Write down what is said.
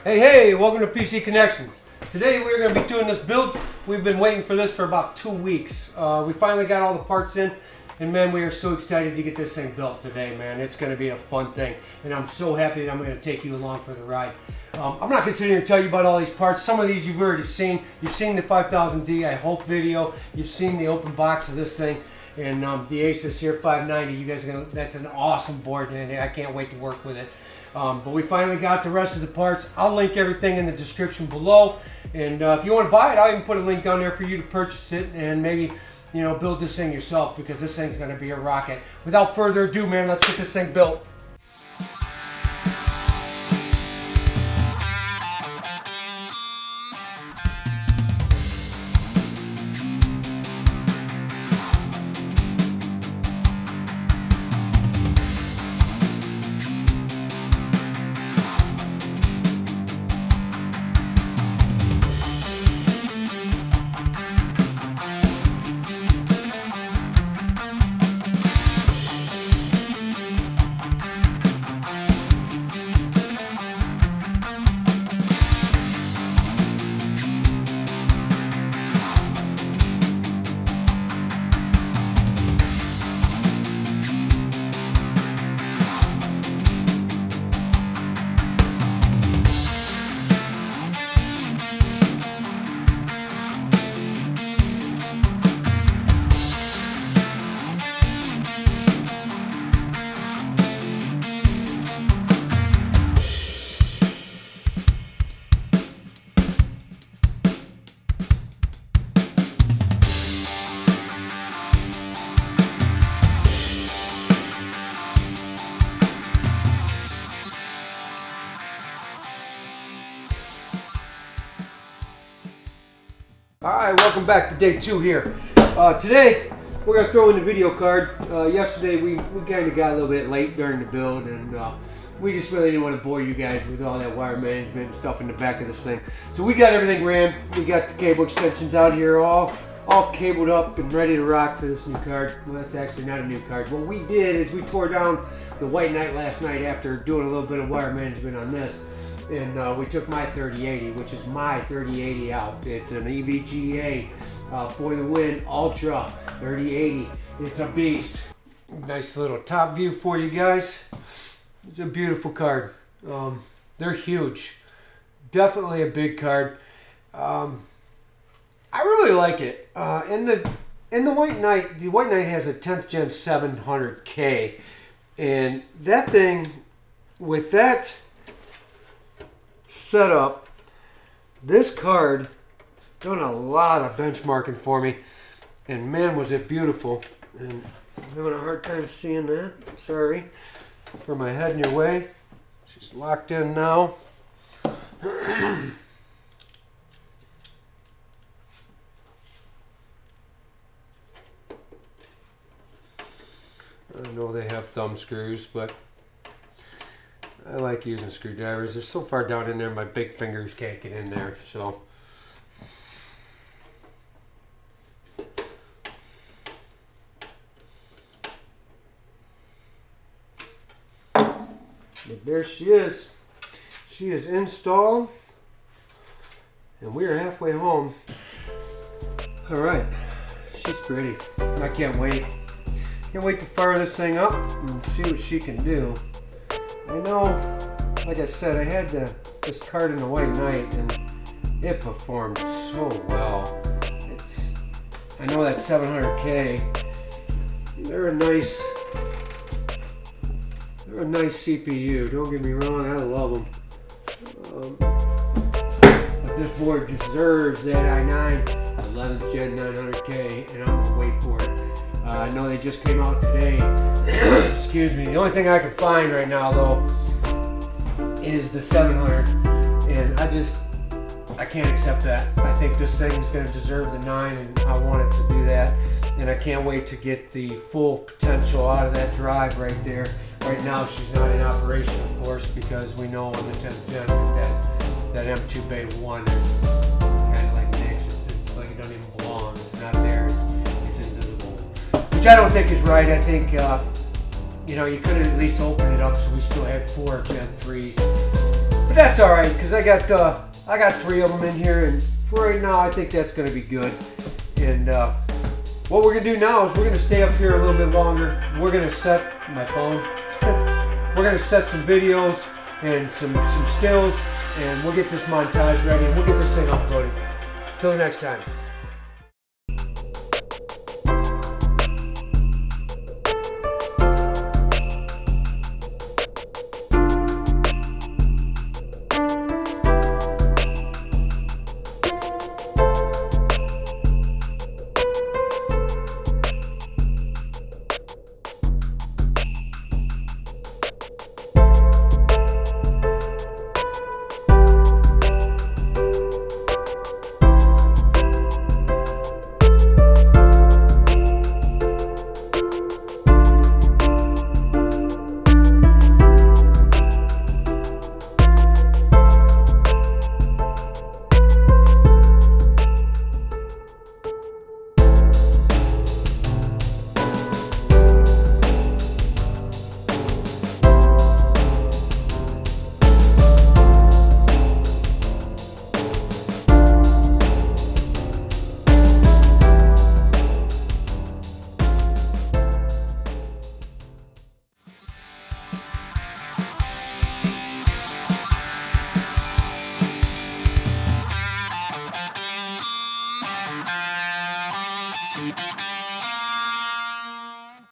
Hey, welcome to PC Connections. Today we're going to be doing this build. We've been waiting for this for about 2 weeks. We finally got all the parts in, and man, we are so excited to get this thing built today, man. It's going to be a fun thing, and I'm so happy that I'm going to take you along for the ride. I'm not going to sit here and tell you about all these parts. Some of these you've already seen. You've seen the 5000D, I hope, video. You've seen the open box of this thing, and the ASUS here 590. You guys are going to, that's an awesome board, and I can't wait to work with it. But we finally got the rest of the parts. I'll link everything in the description below. And if you want to buy it, I'll even put a link down there for you to purchase it and maybe, you know, build this thing yourself, because this thing's going to be a rocket. Without further ado, man, let's get this thing built. Alright, welcome back to day 2 here. Today, we're going to throw in the video card. Yesterday, we kind of got a little bit late during the build, and we just really didn't want to bore you guys with all that wire management and stuff in the back of this thing. So we got everything ran. We got the cable extensions out here all cabled up and ready to rock for this new card. Well, that's actually not a new card. What we did is we tore down the White Knight last night after doing a little bit of wire management on this. And we took my 3080, which is my 3080 out. It's an EVGA for the win Ultra 3080. It's a beast. Nice little top view for you guys. It's a beautiful card. They're huge. Definitely a big card. I really like it. In the White Knight, the White Knight has a 10th Gen 700K, and that thing with that setup, this card done a lot of benchmarking for me, and man, was it beautiful. And I'm having a hard time seeing that. Sorry for my head in your way. She's locked in now. I know they have thumb screws, but I like using screwdrivers. They're so far down in there, my big fingers can't get in there, so. But there she is. She is installed, and we are halfway home. All right, she's pretty. I can't wait. Can't wait to fire this thing up and see what she can do. I know, like I said, I had this card in the White Knight, and it performed so well. I know that 700K, they're a nice CPU. Don't get me wrong, I love them. But this board deserves that i9 11th Gen 900K, and I'm gonna wait for it. I know they just came out today. Excuse me. The only thing I can find right now, though, is the 700, and I can't accept that. I think this thing is going to deserve the 9, and I want it to do that. And I can't wait to get the full potential out of that drive right there. Right now, she's not in operation, of course, because we know on the 10th gen that M2 Bay 1 is kind of like mixed. It's like it doesn't even belong. It's not there. It's invisible. Which I don't think is right. I think you know, you could have at least opened it up so we still had 4 Gen 3s. But that's all right, because I got 3 of them in here, and for right now, I think that's going to be good. And what we're going to do now is we're going to stay up here a little bit longer. We're going to set my phone. We're going to set some videos and some stills, and we'll get this montage ready, and we'll get this thing uploaded. Till next time.